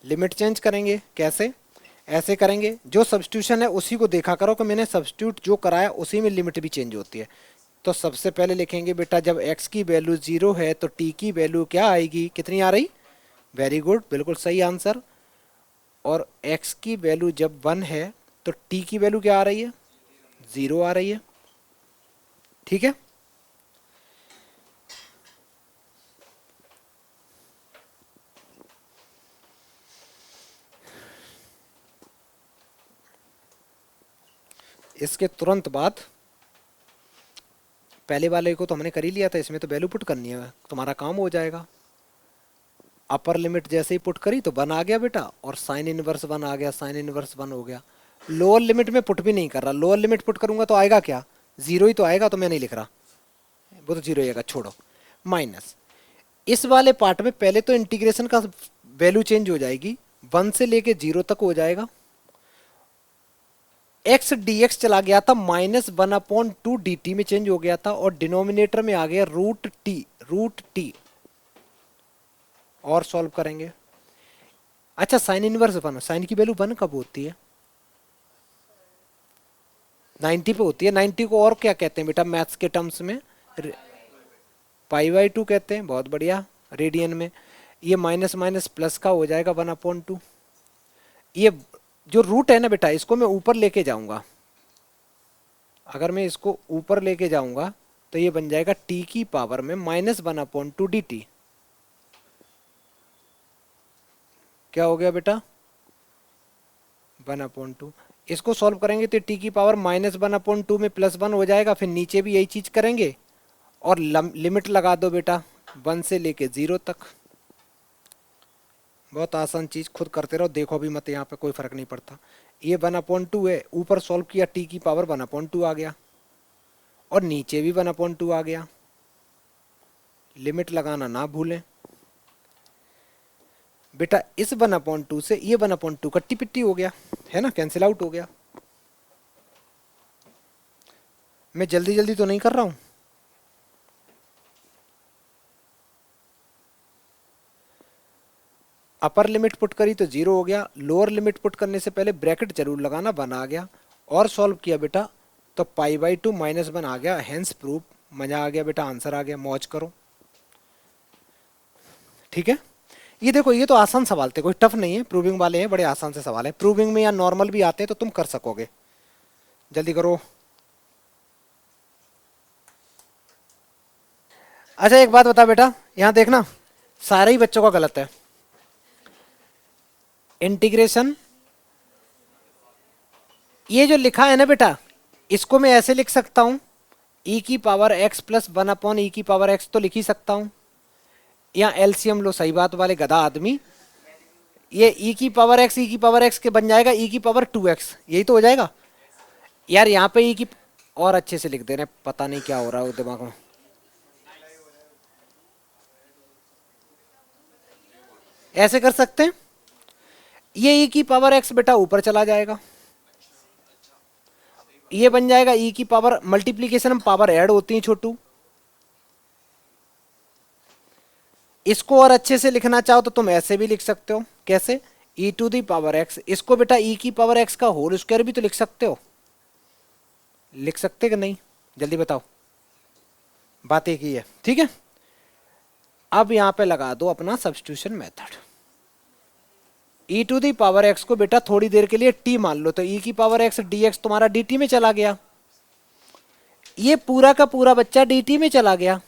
लिमिट चेंज करेंगे कैसे? ऐसे करेंगे, जो सब्स्टिट्यूशन है उसी को देखा करो कि मैंने सब्स्टिट्यूट जो कराया उसी में लिमिट भी चेंज होती है। तो सबसे पहले लिखेंगे बेटा, जब x की वैल्यू 0 है तो t की वैल्यू क्या आएगी, कितनी आ रही? वेरी गुड, बिल्कुल सही आंसर। और x की वैल्यू जब 1 है तो टी की वैल्यू क्या आ रही है, 0 आ रही है। ठीक है, इसके तुरंत बाद पहले वाले को तो हमने कर ही लिया था, इसमें तो वैल्यू पुट करनी है, तुम्हारा काम हो जाएगा। अपर लिमिट जैसे ही पुट करी तो 1 आ गया बेटा, और साइन इनवर्स 1 आ गया, साइन इनवर्स 1 हो गया। लोअर लिमिट में पुट भी नहीं कर रहा, लोअर लिमिट पुट करूंगा तो आएगा क्या, 0 ही तो आएगा, तो मैं नहीं लिख रहा, वो तो 0 ही आएगा, छोड़ो। माइनस इस वाले पार्ट में पहले तो इंटीग्रेशन का वैल्यू चेंज हो जाएगी, 1 से लेके 0 तक हो जाएगा। एक्स डी एक्स चला गया था, -1/2 dt में चेंज हो गया था, और डिनोमिनेटर में आ गया √t। और सॉल्व करेंगे। अच्छा, साइन इनवर्स 1, साइन की वैल्यू 1 कब होती है, 90 पे होती है। 90 को और क्या कहते हैं बेटा मैथ्स के टर्म्स में, π/2 कहते हैं। बहुत बढ़िया, रेडियन में। ये माइनस माइनस प्लस का हो जाएगा 1/2। ये जो रूट है ना बेटा, इसको मैं ऊपर लेके जाऊंगा, अगर मैं इसको ऊपर लेके जाऊंगा तो ये बन जाएगा t की पावर में -1/2 dt। क्या हो गया बेटा, 1/2। इसको सॉल्व करेंगे तो t की पावर -1/2 में +1 हो जाएगा, फिर नीचे भी यही चीज करेंगे, और लिमिट लगा दो बेटा 1 से लेके 0 तक। बहुत आसान चीज, खुद करते रहो, देखो भी मत, यहाँ पे कोई फर्क नहीं पड़ता। ये 1/2 है, ऊपर सॉल्व किया t की पावर 1/2 आ गया, और नीचे भी 1/2 आ गया। लिमिट लगाना ना भूलें बेटा, इस 1/2 से ये 1/2 कट्टी पिट्टी हो गया है ना, कैंसिल आउट हो गया। मैं जल्दी जल्दी तो नहीं कर रहा हूं। अपर लिमिट पुट करी तो 0 हो गया, लोअर लिमिट पुट करने से पहले ब्रैकेट जरूर लगाना, 1 आ गया, और सॉल्व किया बेटा तो π/2 -1 आ गया, हेंस प्रूफ। मजा आ गया बेटा, आंसर आ गया, मौज करो। ठीक है, ये देखो, ये तो आसान सवाल थे, कोई टफ नहीं है, प्रूविंग वाले हैं, बड़े आसान से सवाल है। प्रूविंग में या नॉर्मल भी आते हैं तो तुम कर सकोगे, जल्दी करो। अच्छा, एक बात बता बेटा, यहां देखना, सारे ही बच्चों का गलत है। इंटीग्रेशन ये जो लिखा है ना बेटा, इसको मैं ऐसे लिख सकता हूं, e की पावर x प्लस 1/e की पावर x तो लिख ही सकता हूं, या एलसीएम लो, सही बात वाले गधा आदमी। ये e की पावर x के बन जाएगा e की पावर 2x, यही तो हो जाएगा यार। यहाँ पे e की और अच्छे से लिख दे रहे, पता नहीं क्या हो रहा है दिमाग में। ऐसे कर सकते हैं, ये e की पावर x बेटा ऊपर चला जाएगा, ये बन जाएगा e की पावर, मल्टीप्लीकेशन में पावर ऐड होती है छोटू। इसको और अच्छे से लिखना चाहो तो तुम ऐसे भी लिख सकते हो, कैसे, e⁻x, इसको बेटा e की पावर x का होल स्क्वायर भी तो लिख सकते हो, लिख सकते कि नहीं, जल्दी बताओ। बात एक ही है, ठीक है। अब यहां पे लगा दो अपना सब्स्टिट्यूशन मेथड। e⁻x को बेटा थोड़ी देर के लिए t मान लो, तो e की पावर x dx तुम्हारा dt में चला गया, ये पूरा का पूरा बच्चा dt में चला गया,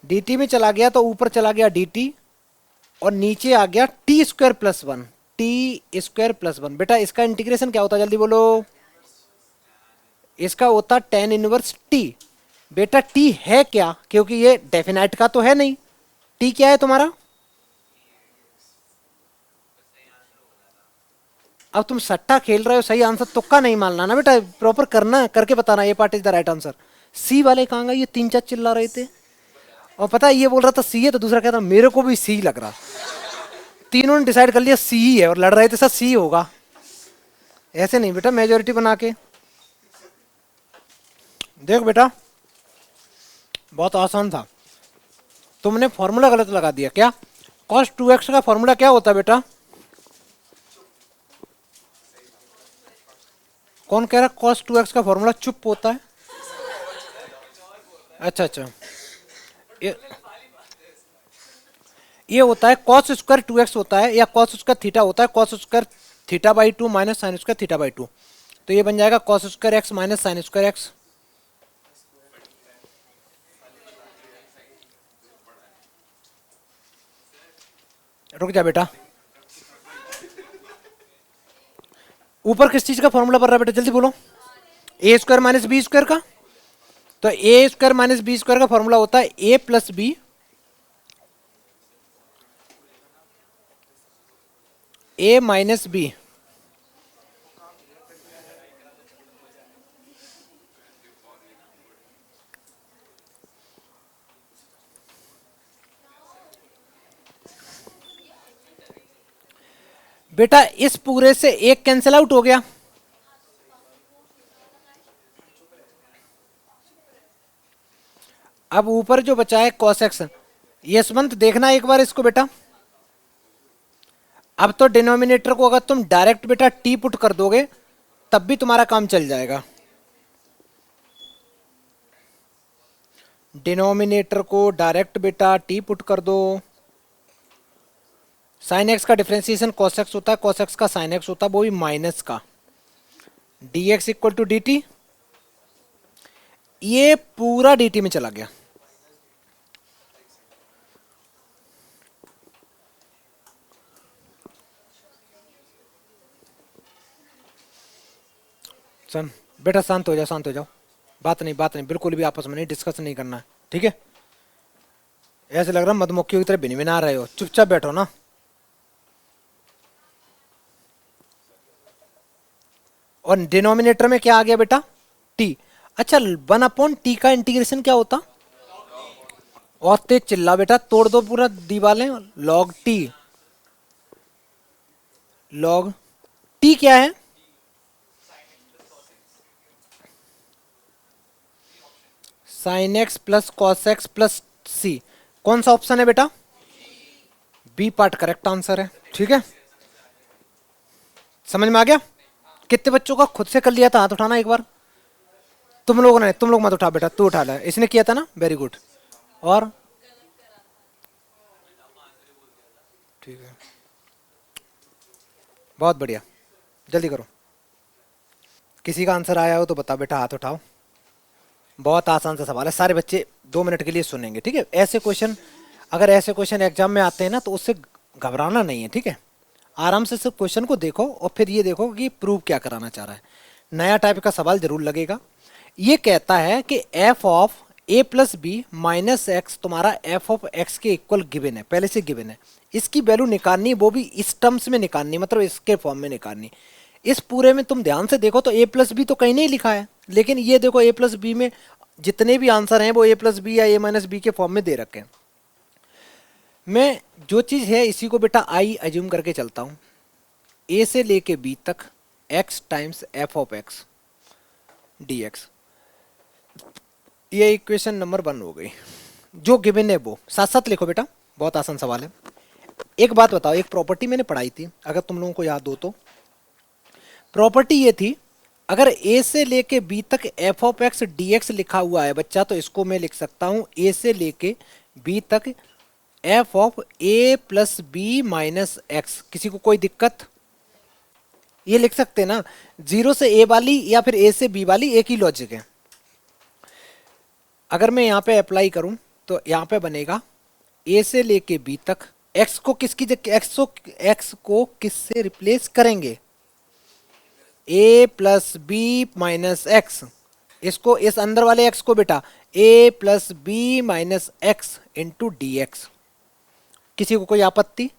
dt में चला गया तो ऊपर चला गया dt, और नीचे आ गया t² + 1, t² + 1। बेटा इसका इंटीग्रेशन क्या होता है, जल्दी बोलो। इसका होता tan इनवर्स t। बेटा t है क्या, क्योंकि ये डेफिनेट का तो है नहीं, t क्या है तुम्हारा। अब तुम सट्टा खेल रहे हो, सही आंसर तुक्का नहीं मानना ना बेटा, प्रॉपर करना, करके बताना ये part is the right answer. C वाले कहाँ गए, ये 3-4 चिल्ला रहे थे, और पता है ये बोल रहा था सी है, तो दूसरा कहता मेरे को भी सी लग रहा। तीनों ने डिसाइड कर लिया सी ही है, और लड़ रहे थे सर सी होगा। ऐसे नहीं बेटा, मेजोरिटी बना के देख बेटा, बहुत आसान था, तुमने फॉर्मूला गलत लगा दिया। क्या cos 2x का फॉर्मूला क्या होता है बेटा, कौन कह रहा cos 2x का फॉर्मूला, चुप होता है। अच्छा अच्छा, ये होता है cos² 2x होता है, या cos² थीटा होता है, cos² theta by 2 minus sine square theta by 2, तो ये बन जाएगा cos square x minus sine square x. रुक जा बेटा, ऊपर किस चीज का फॉर्मूला पड़ रहा है बेटा, जल्दी बोलो। ए स्क्वायर माइनस बी स्क्वायर का, तो ए स्क्वायर माइनस बी स्क्वायर का फॉर्मूला होता है ए प्लस बी, ए माइनस बी। बेटा इस पूरे से एक कैंसिल आउट हो गया, अब ऊपर जो बचा है कॉस एक्स। यशवंत देखना एक बार इसको बेटा, अब तो डिनोमिनेटर को अगर तुम डायरेक्ट बेटा टी पुट कर दोगे तब भी तुम्हारा काम चल जाएगा। डिनोमिनेटर को डायरेक्ट बेटा टी पुट कर दो, साइन एक्स का डिफरेंशिएशन कॉस एक्स होता है, कॉस एक्स का साइन एक्स होता है, वो भी माइनस का, d x equal to d t, ये पूरा डी टी में चला गया। सन बेटा शांत हो जाओ, शांत हो जाओ, बात नहीं बिल्कुल भी आपस में नहीं डिस्कस नहीं करना है, ठीक है। ऐसे लग रहा है मधुमक्खियों की तरह भिनभिना रहे हो, चुपचाप बैठो ना। और डिनोमिनेटर में क्या आ गया बेटा, टी। अच्छा 1/t का इंटीग्रेशन क्या होता, और तेज चिल्ला बेटा, तोड़ दो पूरा दीवारें। लॉग टी, लॉग टी क्या है, sine x plus cos x plus C. कौन सा ऑप्शन है बेटा, बी पार्ट करेक्ट आंसर है, ठीक है। समझ में आ गया। कितने बच्चों का खुद से कर लिया था, हाथ उठाना एक बार। तुम लोगों ने, तुम लोग मत उठा बेटा, तू उठा ले, इसने किया था ना, वेरी गुड। और ठीक है, बहुत बढ़िया, जल्दी करो। किसी का आंसर आया हो तो बता बेटा, हाथ उठाओ। बहुत आसान सा सवाल है, सारे बच्चे 2 मिनट के लिए सुनेंगे, ठीक है। ऐसे क्वेश्चन, अगर ऐसे क्वेश्चन एग्जाम में आते हैं ना तो उससे घबराना नहीं है, ठीक है। आराम से सिर्फ क्वेश्चन को देखो और फिर ये देखो कि प्रूव क्या कराना चाह रहा है। नया टाइप का सवाल जरूर लगेगा। ये कहता है कि f of a plus b minus x तुम्हारा एफ ऑफ एक्स के इक्वल गिवन है, पहले से गिवन है। इसकी वैल्यू निकालनी, वो भी इस टर्म्स में निकालनी, मतलब इसके फॉर्म में निकालनी। इस पूरे में तुम ध्यान से देखो तो ए प्लस बी तो कहीं नहीं लिखा है, लेकिन ये देखो ए प्लस बी में जितने भी आंसर हैं वो ए प्लस बी या ए माइनस बी के फॉर्म में दे रखे हैं। मैं जो चीज़ है इसी को बेटा आई एज्यूम करके चलता हूँ। ए से लेके बी तक x times F of x d x, ये इक्वेशन नंबर 1 हो गई। जो गिवन है वो साथ साथ लिखो बेटा, बहुत आसान सवाल है। एक बात बताओ, एक प्रॉपर्टी मैंने पढ़ाई थी, अगर तुम लोगों को याद हो तो। प्रॉपर्टी ये थी, अगर ए से लेके बी तक f of x d x लिखा हुआ है बच्चा, तो इसको मैं लिख सकता हूं ए से लेके बी तक f of a plus b minus x. किसी को कोई दिक्कत, ये लिख सकते हैं ना। 0 से ए वाली या फिर ए से बी वाली एक ही लॉजिक है। अगर मैं यहाँ पे अप्लाई करूं तो यहाँ पे बनेगा ए से लेके बी तक, एक्स को किसकी जगह, एक्स को किससे रिप्लेस करेंगे, a plus b minus x. इसको, इस अंदर वाले एक्स को बेटा a plus b minus x into d x. किसी को कोई आपत्ति?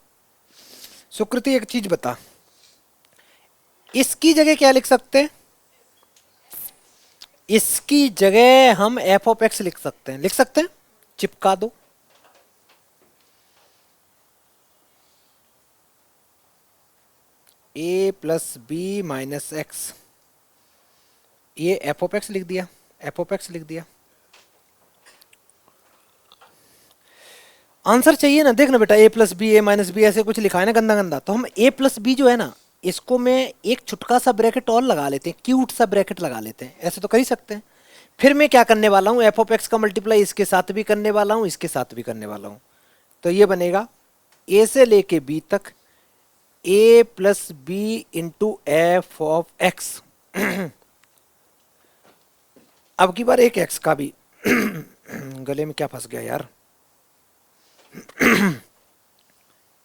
सुकृति एक चीज बता, इसकी जगह क्या लिख सकते हैं? इसकी जगह हम एफ ऑफ एक्स लिख सकते हैं, लिख सकते हैं, चिपका दो। ए प्लस बी माइनस एक्स, ये एफ ऑफ एक्स लिख दिया, एफ ऑफ एक्स लिख दिया। आंसर चाहिए ना, देखना बेटा, a plus B A minus B ऐसे कुछ लिखा है ना गंदा गंदा, तो हम ए प्लस बी जो है ना, इसको मैं एक छुटका सा ब्रैकेट और लगा लेते हैं, क्यूट सा ब्रैकेट लगा लेते हैं, ऐसे तो कर ही सकते हैं। फिर मैं क्या करने वाला हूँ, एफ ऑफ एक्स का मल्टीप्लाई इसके साथ भी करने वाला हूँ, इसके साथ भी करने वाला हूँ। तो ये बनेगा ए से लेके बी तक a plus b into f of x. अब की बार एक एक्स का भी गले में क्या फंस गया यार।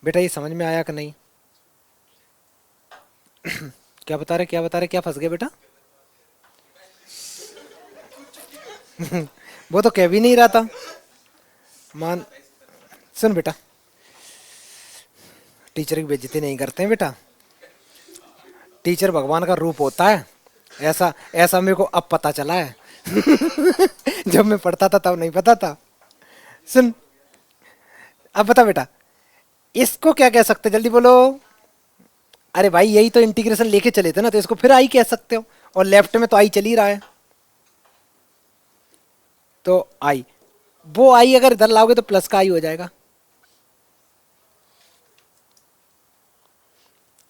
बेटा ये समझ में आया कि नहीं? क्या बता रहे, क्या बता रहे, क्या फंस गया बेटा? वो तो कह भी नहीं रहा था। मान, सुन बेटा, टीचर की बेइज्जती नहीं करते हैं बेटा। टीचर भगवान का रूप होता है। ऐसा ऐसा मेरे को अब पता चला है। जब मैं पढ़ता था तब नहीं पता था। सुन, अब बता बेटा, इसको क्या कह सकते, जल्दी बोलो। अरे भाई यही तो इंटीग्रेशन लेके चले थे ना, तो इसको फिर आई कह सकते हो। और लेफ्ट में तो आई चल ही रहा है, तो आई, वो आई अगर इधर लाओगे तो प्लस का आई हो जाएगा।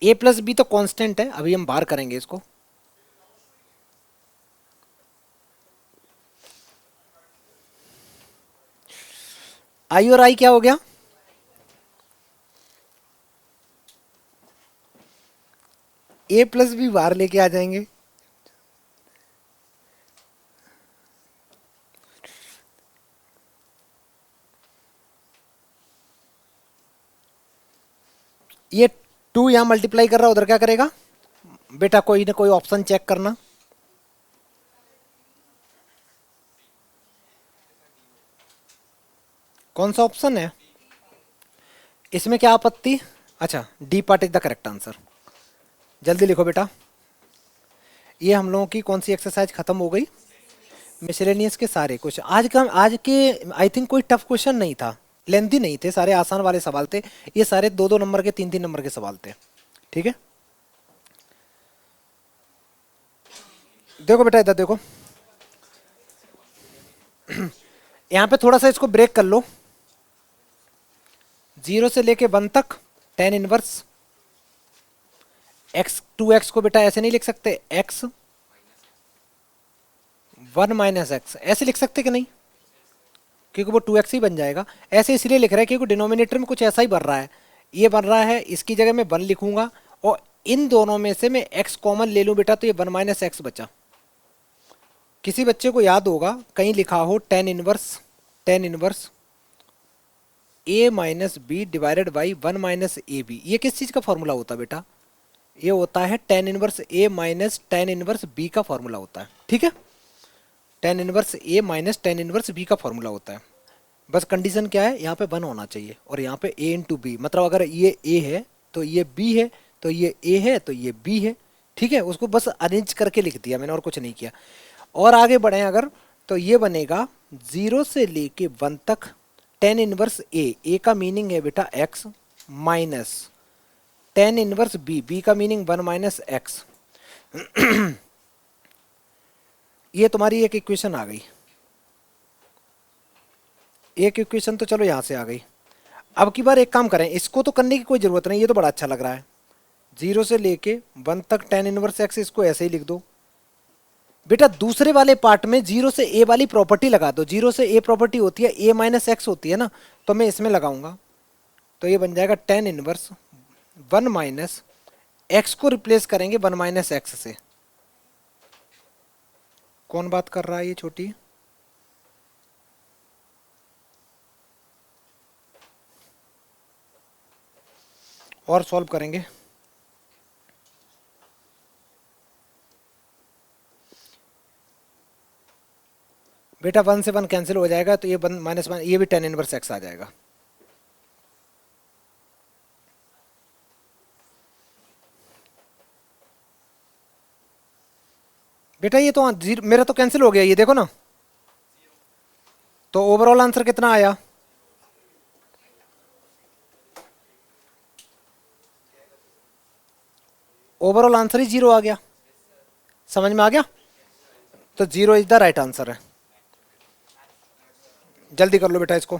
ए प्लस बी तो कांस्टेंट है, अभी हम बाहर करेंगे इसको। आई और आई क्या हो गया? ए प्लस बी बाहर लेके आ जाएंगे। ये टू यहां मल्टीप्लाई कर रहा, उधर क्या करेगा बेटा? कोई ना कोई ऑप्शन चेक करना। कौन सा ऑप्शन है इसमें, क्या आपत्ति? अच्छा, D part is the correct answer. जल्दी लिखो बेटा। ये हम लोगों की कौन सी एक्सरसाइज खत्म हो गई? मिसलेनियस के सारे क्वेश्चन आज के आई थिंक कोई टफ क्वेश्चन नहीं था, लेंथी नहीं थे, सारे आसान वाले सवाल थे। ये सारे 2-2 नंबर के, 3-3 नंबर के सवाल थे। ठीक है, देखो बेटा इधर देखो। यहां पे थोड़ा सा इसको ब्रेक कर लो। 0 से लेके 1 तक टेन इनवर्स एक्स, 2x को बेटा ऐसे नहीं लिख सकते, x 1 माइनस एक्स, ऐसे लिख सकते कि नहीं? क्योंकि वो 2x ही बन जाएगा। ऐसे इसलिए लिख रहा है क्योंकि डिनोमिनेटर में कुछ ऐसा ही बन रहा है। ये बन रहा है, इसकी जगह मैं 1 लिखूंगा, और इन दोनों में से मैं x कॉमन ले लूं बेटा, तो ये 1 माइनस एक्स बचा। किसी बच्चे को याद होगा कहीं लिखा हो tan inverse a minus b divided by 1 minus a b. ये किस चीज का फॉर्मूला होता है बेटा? ये होता है टेन इनवर्स ए माइनस टेन इनवर्स बी का फॉर्मूला होता है। ठीक है, टेन इनवर्स ए माइनस टेन इनवर्स बी का फॉर्मूला होता है। बस कंडीशन क्या है, यहाँ पे 1 होना चाहिए, और यहाँ पे a इंटू बी, मतलब अगर ये a है तो ये b है, तो ये a है तो ये b है। ठीक है, उसको बस अरेंज करके लिख दिया मैंने, और कुछ नहीं किया। और आगे बढ़े अगर, तो ये बनेगा 0 से लेके 1 तक टेन इनवर्स ए का मीनिंग है बेटा x, minus tan inverse b का मीनिंग 1 माइनस एक्स। ये तुम्हारी एक इक्वेशन आ गई। एक इक्वेशन तो चलो यहां से आ गई। अब की बार एक काम करें, इसको तो करने की कोई जरूरत नहीं, ये तो बड़ा अच्छा लग रहा है। 0 से लेके 1 तक टेन इनवर्स एक्स, इसको ऐसे ही लिख दो बेटा। दूसरे वाले पार्ट में 0 से a वाली प्रॉपर्टी लगा दो। 0 से a प्रॉपर्टी होती है a माइनस एक्स होती है ना, तो मैं इसमें लगाऊंगा, तो ये बन जाएगा टेन इनवर्स 1 माइनस एक्स को रिप्लेस करेंगे 1 माइनस एक्स से। कौन बात कर रहा है ये छोटी? और सॉल्व करेंगे बेटा। 1 से 1 कैंसिल हो जाएगा, तो ये 1 माइनस 1, ये भी टेन इनवर्स एक्स आ जाएगा। बेटा ये तो मेरा तो कैंसिल हो गया, ये देखो ना। तो ओवरऑल आंसर कितना आया? ओवरऑल आंसर ही 0 आ गया। समझ में आ गया? तो 0 इज द राइट आंसर है। जल्दी कर लो बेटा इसको।